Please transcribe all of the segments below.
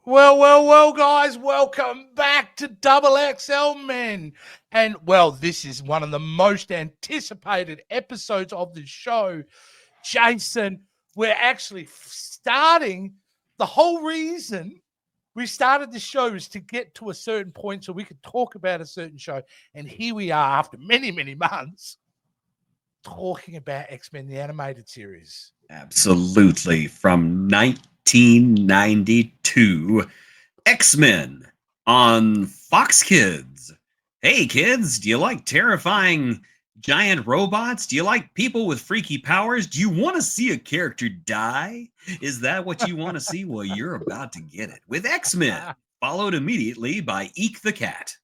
Well, guys, welcome back to XXL Men. And, well, this is one of the most anticipated episodes of the show. Jason, we're actually starting. The whole reason we started the show is to get to a certain point so we could talk about a certain show. And here we are after many, many months talking about X-Men, the animated series. Absolutely. From 1992, X-Men on Fox Kids. Hey, kids, do you like terrifying giant robots? Do you like people with freaky powers? Do you want to see a character die? Is that what you want to see? Well, you're about to get it with X-Men, followed immediately by Eek the Cat.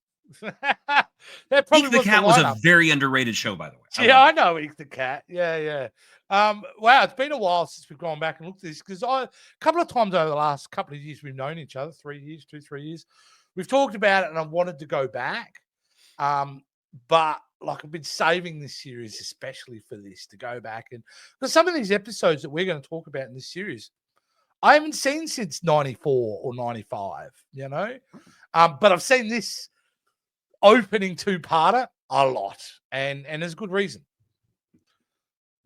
That probably Eek the Cat was a very underrated show, by the way. I know Eek the Cat. Yeah. Wow, it's been a while since we've gone back and looked at this because a couple of times over the last couple of years we've known each other, 3 years, 3 years. We've talked about it and I wanted to go back. But like I've been saving this series especially for this to go back and because some of these episodes that we're going to talk about in this series, I haven't seen since 94 or 95, you know? But I've seen this opening two-parter a lot and there's good reason.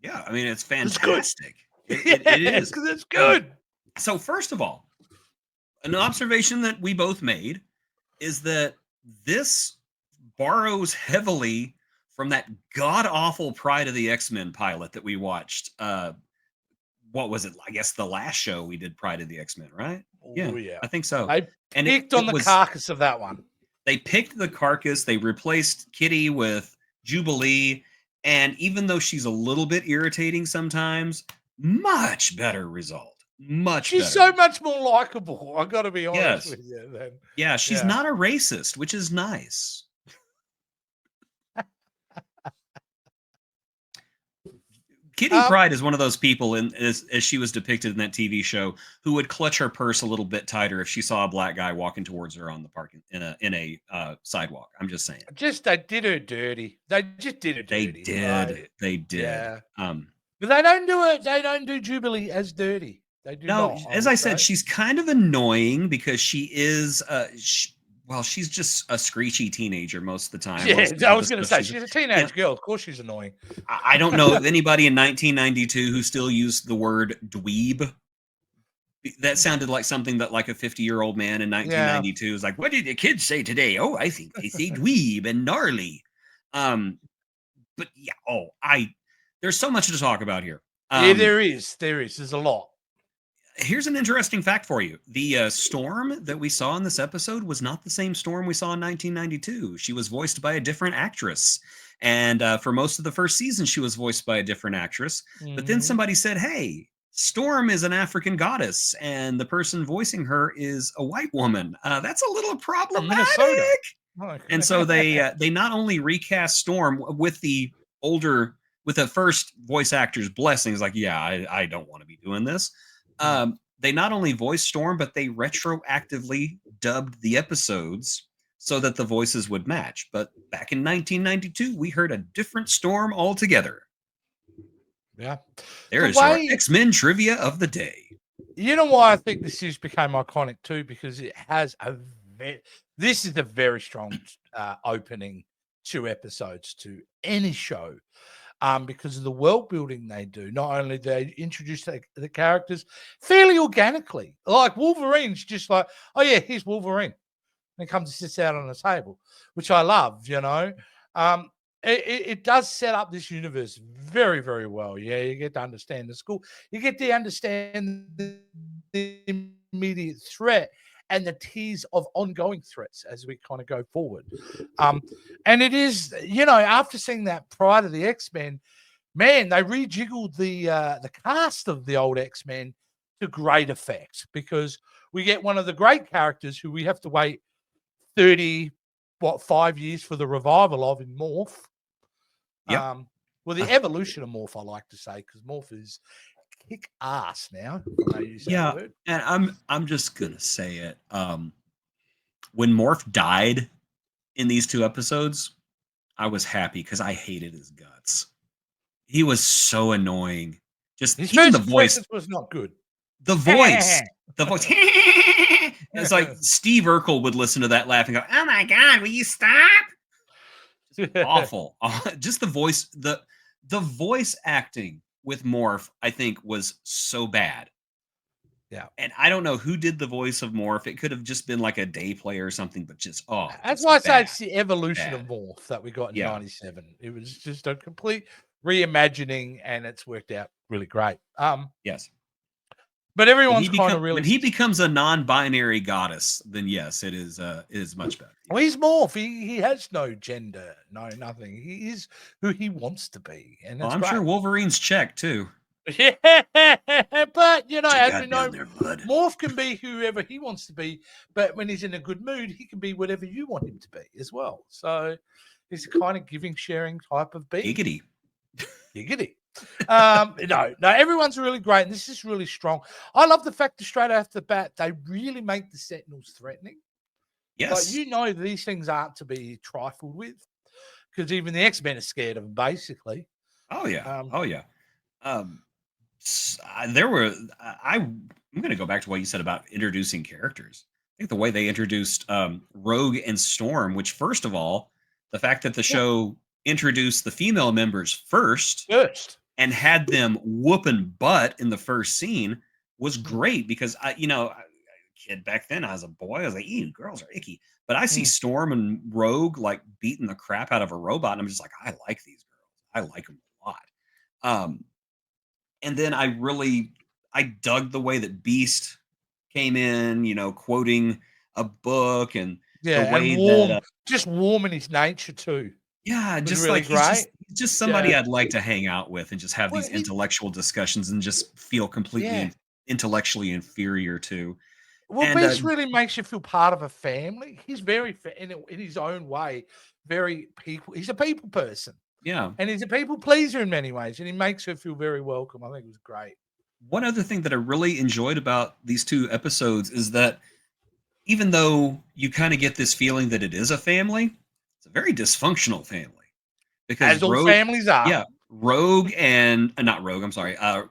Yeah, I mean, it's fantastic. It is. Because it's good. So first of all, an observation that we both made is that this borrows heavily from that god-awful Pride of the X-Men pilot that we watched. What was it? I guess the last show we did Pride of the X-Men, right? Yeah. I think so. They picked on the carcass of that one. They picked the carcass. They replaced Kitty with Jubilee. And even though she's a little bit irritating sometimes, much better result. She's so much more likable. I got to be honest with you. Then. Yeah, she's not a racist, which is nice. Kitty Pryde is one of those people, as she was depicted in that TV show, who would clutch her purse a little bit tighter if she saw a black guy walking towards her on the parking in a sidewalk. I'm just saying. They did her dirty. They just did her dirty. They did. Yeah. But they don't do it. They don't do Jubilee as dirty. They do not. As I said, she's kind of annoying because she is. She's just a screechy teenager most of the time. Yeah, I was going to say she's a teenage girl. Of course, she's annoying. I don't know of anybody in 1992 who still used the word dweeb. That sounded like something that like a 50-year-old man in 1992 was like, "What did the kids say today? Oh, I think they say dweeb and gnarly." But yeah, there's so much to talk about here. Yeah, there is. There's a lot. Here's an interesting fact for you. The Storm that we saw in this episode was not the same Storm we saw in 1992. She was voiced by a different actress. And for most of the first season, she was voiced by a different actress. Mm-hmm. But then somebody said, hey, Storm is an African goddess, and the person voicing her is a white woman. That's a little problematic. And so they not only recast Storm with the first voice actor's blessings, like, I don't want to be doing this. They not only voiced Storm, but they retroactively dubbed the episodes so that the voices would match. But back in 1992, we heard a different Storm altogether. Yeah. There is our X-Men trivia of the day. You know why I think this series became iconic too? Because it has this is a very strong opening 2 episodes to any show. Because of the world building they do. Not only do they introduce the characters fairly organically, like Wolverine's just like, oh yeah, here's Wolverine. And he comes and sits out on the table, which I love, you know. It does set up this universe very, very well. Yeah, you get to understand the school. You get to understand the immediate threat and the tease of ongoing threats as we kind of go forward. And it is, after seeing that Pride of the X-Men, man, they rejiggled the cast of the old X-Men to great effect because we get one of the great characters who we have to wait 5 years for the revival of in Morph. Yep. The evolution of Morph, I like to say, because Morph is kick ass now. And I'm just gonna say it. When Morph died in these 2 episodes, I was happy because I hated his guts. He was so annoying. Just his even the voice was not good. The voice. It's like Steve Urkel would listen to that laugh and go, "Oh my God, will you stop?" Awful. Just the voice acting with Morph, I think, was so bad. Yeah. And I don't know who did the voice of Morph. It could have just been like a day play or something, but That's just why I say bad, it's the evolution of bad. Morph that we got in Yeah. '97. It was just a complete reimagining, and it's worked out really great. Yes. But everyone's kind of When really he becomes a non-binary goddess, then yes, it is much better. well, he's Morph. He has no gender, no nothing. He is who he wants to be, and Well, that's I'm great. sure Wolverine's checked too. Yeah, but you know, What you as got we know, down there, bud? Morph can be whoever he wants to be, but when he's in a good mood, he can be whatever you want him to be as well. So he's a kind of giving, sharing type of being. Giggity. Giggity. No, everyone's really great, and this is really strong. I love the fact that straight off the bat, they really make the Sentinels threatening. Yes. Like, you know, these things aren't to be trifled with, because even the X-Men are scared of them, basically. Oh yeah. Um, Oh yeah. Um, there were. I'm going to go back to what you said about introducing characters. I think the way they introduced Rogue and Storm, which first of all, the fact that the Yeah. show introduced the female members first First. and had them whooping butt in the first scene was Mm. great because kid back then, I was a boy. I was like, "Ew, girls are icky." But I see Mm. Storm and Rogue like beating the crap out of a robot, and I'm just like, I like these girls. I like them a lot. And then I dug the way that Beast came in, quoting a book and the Yeah, and way that warm, just warm in his nature too. yeah, Was just really like he's great. just somebody Yeah. I'd like to hang out with and just have Well, these intellectual discussions and just feel completely yeah. intellectually inferior to. Well, And Beast really makes you feel part of a family. He's very, in his own way, very people. He's a people person, yeah, and he's a people pleaser in many ways, and he makes her feel very welcome. I think it was great. one other thing that I really enjoyed about these two episodes is that even though you kind of get this feeling that it is a family, it's a very dysfunctional family because As all families are. yeah, Rogue and not Rogue, I'm sorry, uh,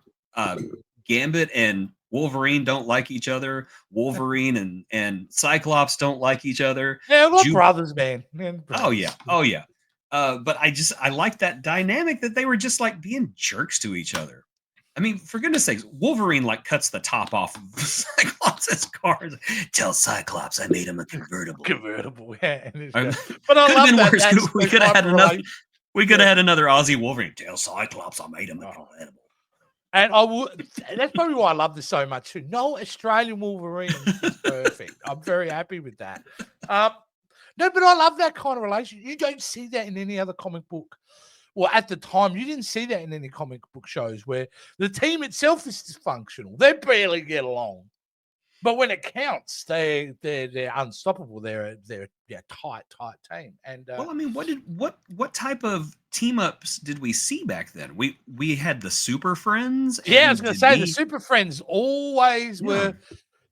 Gambit and Wolverine don't like each other. Wolverine and Cyclops don't like each other. Yeah, like Ju- brothers, man. Man, oh yeah, brothers. oh yeah. But I like that dynamic that they were just like being jerks to each other. I mean, for goodness sakes, Wolverine like cuts the top off of Cyclops' car. Tell Cyclops I made him a convertible. Convertible, yeah. But I I could have love been that. worse. We could have had another. We could have Yeah. had another Aussie Wolverine. Tell Cyclops I made him a convertible. And I would. That's probably why I love this so much too. No Australian Wolverine is perfect. I'm very happy with that. No, but I love that kind of relationship. You don't see that in any other comic book. Well, at the time, you didn't see that in any comic book shows where the team itself is dysfunctional. They barely get along. But when it counts, they're unstoppable. They're tight team. And Well, I mean, what type of team ups did we see back then? We had the Super Friends. Yeah, I was going to say the Super Friends always were.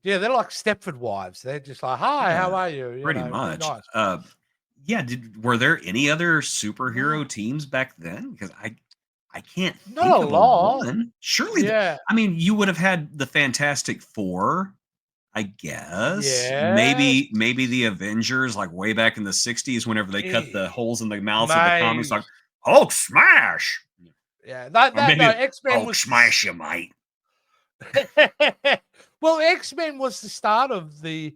Yeah, they're like Stepford wives. They're just like, "Hi, how are you?" Pretty much. Nice. Yeah. Were there any other superhero teams back then? Because I can't Not think a of lot. one. Surely, Yeah. I mean, you would have had the Fantastic Four, I guess. Yes. Maybe the Avengers, like way back in the '60s, whenever they cut the holes in the mouths of the comics, like Hulk smash. Yeah, X-Men was smash you, mate. Well, X-Men was the start of the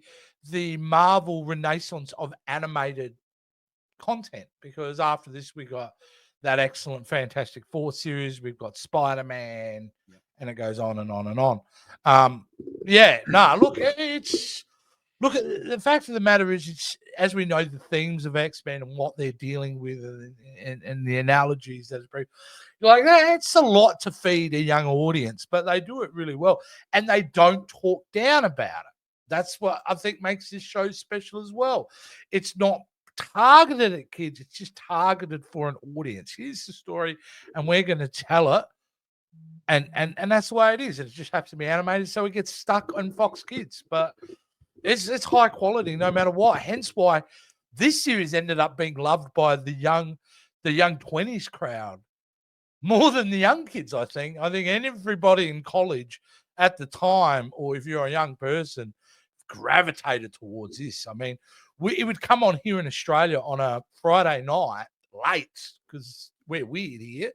Marvel renaissance of animated content, because after this we got that excellent Fantastic Four series, we've got Spider-Man, and it goes on and on and on. Look, the fact of the matter is, it's, as we know, the themes of X-Men and what they're dealing with, and the analogies that you're like, it's a lot to feed a young audience, but they do it really well, and they don't talk down about it. That's what I think makes this show special as well. It's not targeted at kids; it's just targeted for an audience. Here's the story, and we're going to tell it. And that's the way it is. It just happens to be animated, so it gets stuck on Fox Kids. But it's high quality no matter what. Hence why this series ended up being loved by the young 20s crowd more than the young kids. I think everybody in college at the time, or if you're a young person, gravitated towards this. I mean, it would come on here in Australia on a Friday night late because we're weird here.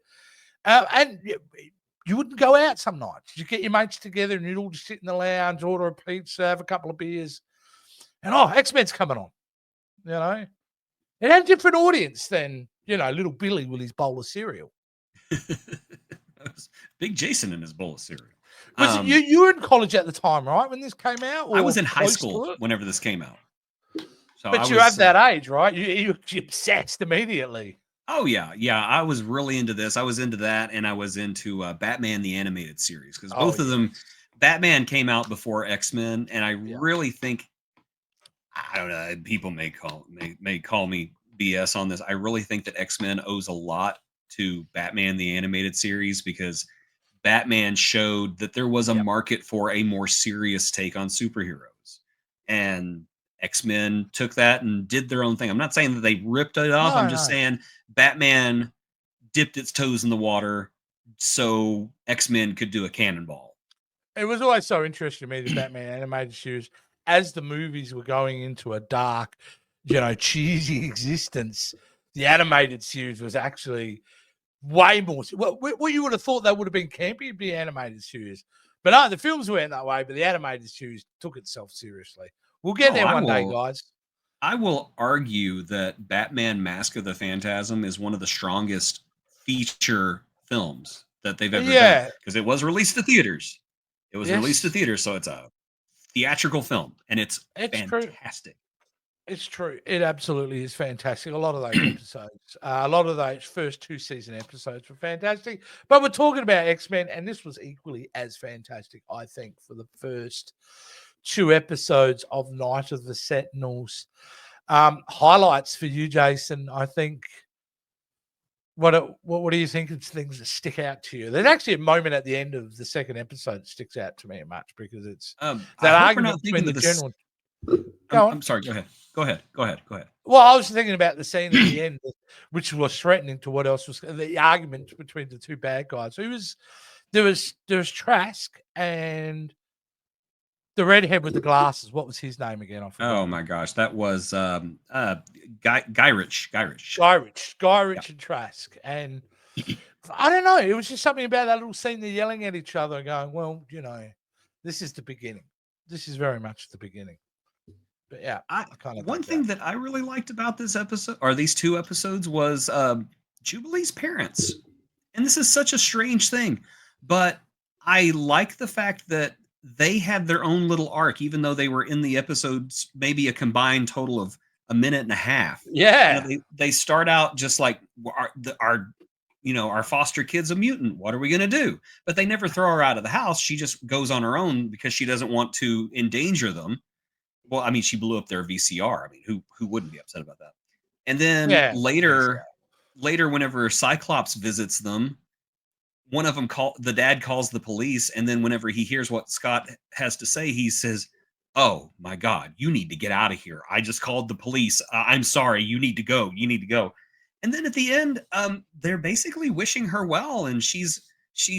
And you wouldn't go out some nights. You get your mates together and you'd all just sit in the lounge, order a pizza, have a couple of beers, and X-Men's coming on. You know, it had a different audience than, little Billy with his bowl of cereal. Big Jason in his bowl of cereal. Was you were in college at the time, right? When this came out? I was in high school whenever this came out. So but you have that age, right? You're obsessed immediately. Oh, yeah. Yeah, I was really into this. I was into that, and I was into Batman the Animated Series, because both of them, Batman came out before X-Men, and I really think, I don't know, people may call me BS on this. I really think that X-Men owes a lot to Batman the Animated Series, because Batman showed that there was a market for a more serious take on superheroes. And X-Men took that and did their own thing. I'm not saying that they ripped it off. I'm just saying Batman dipped its toes in the water so X-Men could do a cannonball. It was always so interesting to me, the Batman animated series, as the movies were going into a dark, cheesy existence. The animated series was actually way more. What you would have thought that would have been campy, it'd be animated series. But no, the films went that way, but the animated series took itself seriously. We'll get there one day, guys. I will argue that Batman Mask of the Phantasm is one of the strongest feature films that they've ever done. Because it was released to theaters. It was released to theaters, so it's a theatrical film, and it's fantastic. It's true. It absolutely is fantastic. A lot of those episodes, a lot of those first 2-season episodes were fantastic. But we're talking about X-Men, and this was equally as fantastic, I think, for the first 2 episodes of Night of the Sentinels. Highlights for you, Jason, I think. What do you think of things that stick out to you? There's actually a moment at the end of the second episode that sticks out to me much, because it's that argument between the general. I'm sorry. Go ahead. Well, I was thinking about the scene at the end, which was threatening to what else was the argument between the two bad guys. There was Trask and the redhead with the glasses. What was his name again? Oh my gosh, that was Guy Rich and Trask. And I don't know. It was just something about that little scene. They're yelling at each other, going, "Well, this is the beginning. This is very much the beginning." But yeah, one thing that I really liked about this episode, or these 2 episodes, was Jubilee's parents. And this is such a strange thing, but I like the fact that they had their own little arc, even though they were in the episodes maybe a combined total of a minute and a half. Yeah, they start out just like our foster kid's a mutant. What are we going to do? But they never throw her out of the house. She just goes on her own because she doesn't want to endanger them. Well, I mean, she blew up their VCR. I mean, who wouldn't be upset about that? And then later, whenever Cyclops visits them, one of them the dad calls the police, and then whenever he hears what Scott has to say, he says, "Oh my God, you need to get out of here. I just called the police. I'm sorry. You need to go. You need to go." And then at the end, they're basically wishing her well, and she's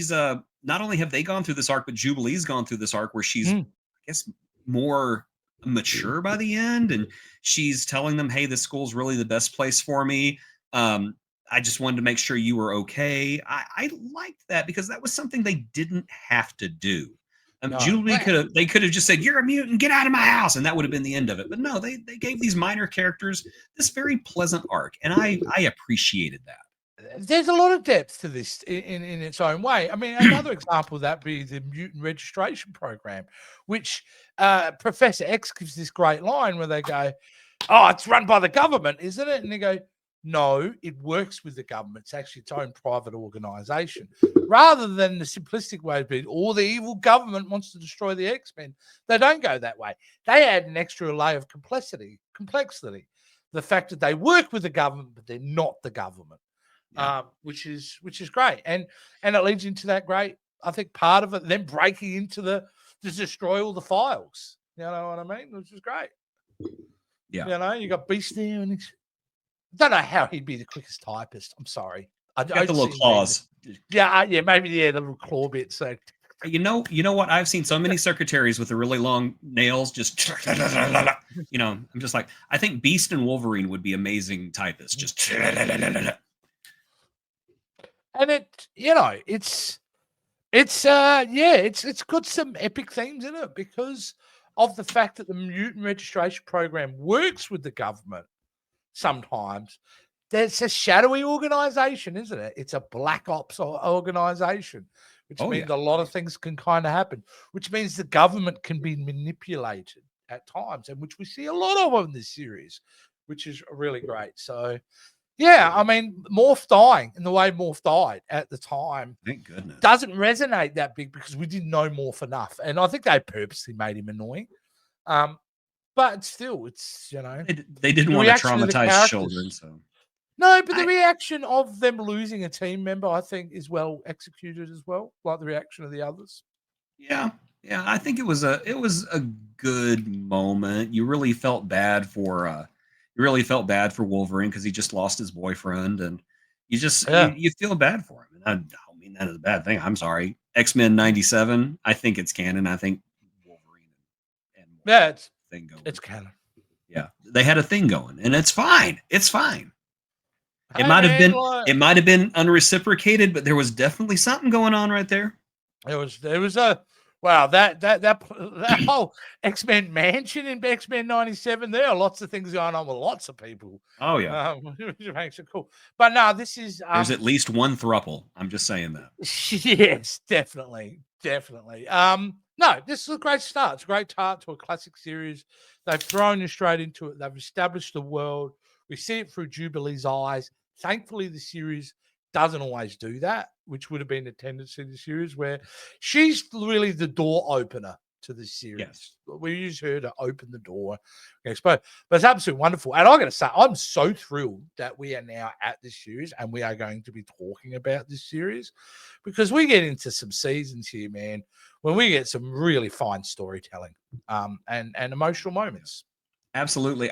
not only have they gone through this arc, but Jubilee's gone through this arc where she's, I guess, more mature by the end, and she's telling them, "Hey, this school's really the best place for me. I just wanted to make sure you were okay." I liked that, because that was something they didn't have to do. Jubilee could have just said, "You're a mutant, get out of my house," and that would have been the end of it. But no, they gave these minor characters this very pleasant arc, and I appreciated that. There's a lot of depth to this in its own way. I mean, another example of that be the mutant registration program, which Professor X gives this great line where they go, "Oh, it's run by the government, isn't it?" And they go, "No, it works with the government. It's actually its own private organization." Rather than the simplistic way of being, "All the evil government wants to destroy the X-Men," they don't go that way. They add an extra layer of complexity. The fact that they work with the government, but they're not the government. Which is great, and it leads into that great, I think, part of it, them breaking into to destroy all the files. You know what I mean? Which is great. Yeah, You got Beast there, and I don't know how he'd be the quickest typist. I'm sorry. I got the little claws. Maybe the little claw bit. So You know what? I've seen so many secretaries with the really long nails, just I'm just like, I think Beast and Wolverine would be amazing typists. Just And it's got some epic themes in it because of the fact that the mutant registration program works with the government sometimes. There's a shadowy organization, isn't it? It's a black ops organization, which Oh means yeah. a lot of things can kind of happen, which means the government can be manipulated at times, and which we see a lot of in this series, which is really great. So, yeah, I mean, Morph dying in the way Morph died at the time Thank goodness. doesn't resonate that big because we didn't know Morph enough, and I think they purposely made him annoying. But still, it's They didn't the want to reaction of the traumatize children, characters. so No, but the I reaction of them losing a team member, I think, is well executed as well, like the reaction of the others. yeah, yeah. I think it was a good moment. You really felt bad for Wolverine because he just lost his boyfriend, and Yeah, you feel bad for him. And I don't mean that as a bad thing. I'm sorry. X-Men '97. I think it's canon. I think Wolverine and yeah, thing going. it's canon. Yeah, they had a thing going, and it's fine. It's fine. It Hey might have man, been like it might have been unreciprocated, but there was definitely something going on right there. there was a wow that whole X-Men mansion in X-Men '97. There are lots of things going on with lots of people. Oh yeah. Which makes it cool. But no, this is There's at least one thruple. I'm just saying that. yes, definitely, definitely. No, this is a great start. It's a great start to a classic series. They've thrown you straight into it. They've established the world. We see it through Jubilee's eyes. Thankfully, the series doesn't always do that, which would have been a tendency of the series where she's really the door opener to the series. Yes. We use her to open the door. But it's absolutely wonderful. And I got to say, I'm so thrilled that we are now at this series and we are going to be talking about this series because we get into some seasons here, man, when we get some really fine storytelling and emotional moments. Absolutely.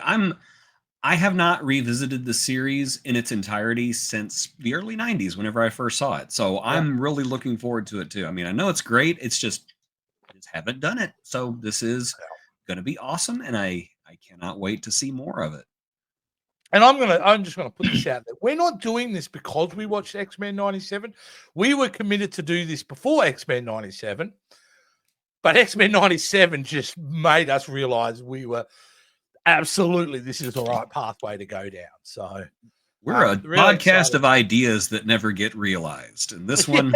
I have not revisited the series in its entirety since the early 90s whenever I first saw it. So Yeah. I'm really looking forward to it too. I mean, I know it's great. It's just I just haven't done it. So this is going to be awesome and I cannot wait to see more of it. And I'm just gonna put this out there. We're not doing this because we watched X-Men 97. We were committed to do this before X-Men 97. But X-Men 97 just made us realize we were absolutely this is the right pathway to go down. So We're a really podcast excited. of ideas that never get realized. And this one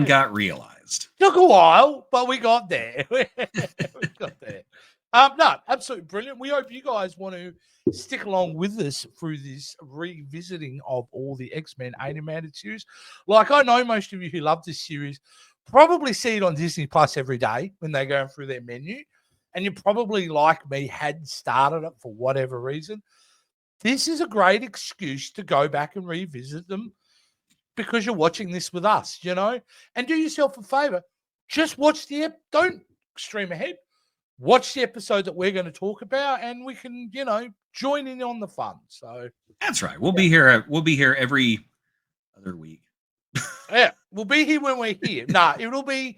got realized. Took a while, but we got there. we got there. No, absolutely brilliant. We hope you guys want to stick along with us through this revisiting of all the X-Men animated series. Like I know most of you who love this series probably see it on Disney Plus every day when they're going through their menu. And you probably, like me, hadn't started it for whatever reason. This is a great excuse to go back and revisit them because you're watching this with us, and do yourself a favor. Just watch don't stream ahead. Watch the episode that we're going to talk about and we can, join in on the fun. So That's right. We'll be here. We'll be here every other week. yeah, we'll be here when we're here. Nah, it'll be,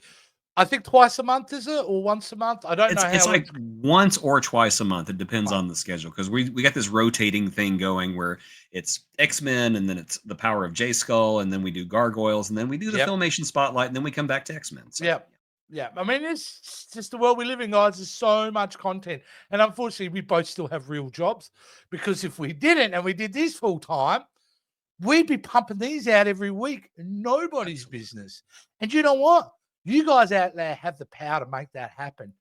I think twice a month, is it? Or once a month? I don't know how It's like once or twice a month. It depends on the schedule because we got this rotating thing going where it's X-Men and then it's the power of J Skull and then we do Gargoyles and then we do the Filmation Spotlight and then we come back to X-Men. So. Yeah. I mean, it's just the world we live in, guys. There's so much content. And unfortunately, we both still have real jobs because if we didn't and we did this full time, we'd be pumping these out every week. Nobody's business. And you know what? You guys out there have the power to make that happen.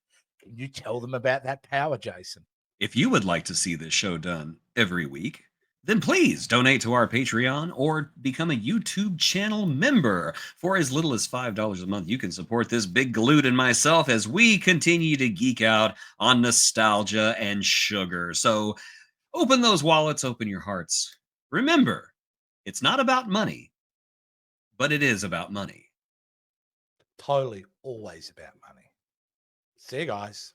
Can you tell them about that power, Jason? If you would like to see this show done every week, then please donate to our Patreon or become a YouTube channel member. For as little as $5 a month, you can support this big galoot and myself as we continue to geek out on nostalgia and sugar. So open those wallets, open your hearts. Remember, it's not about money, but it is about money. Totally always about money. See you guys.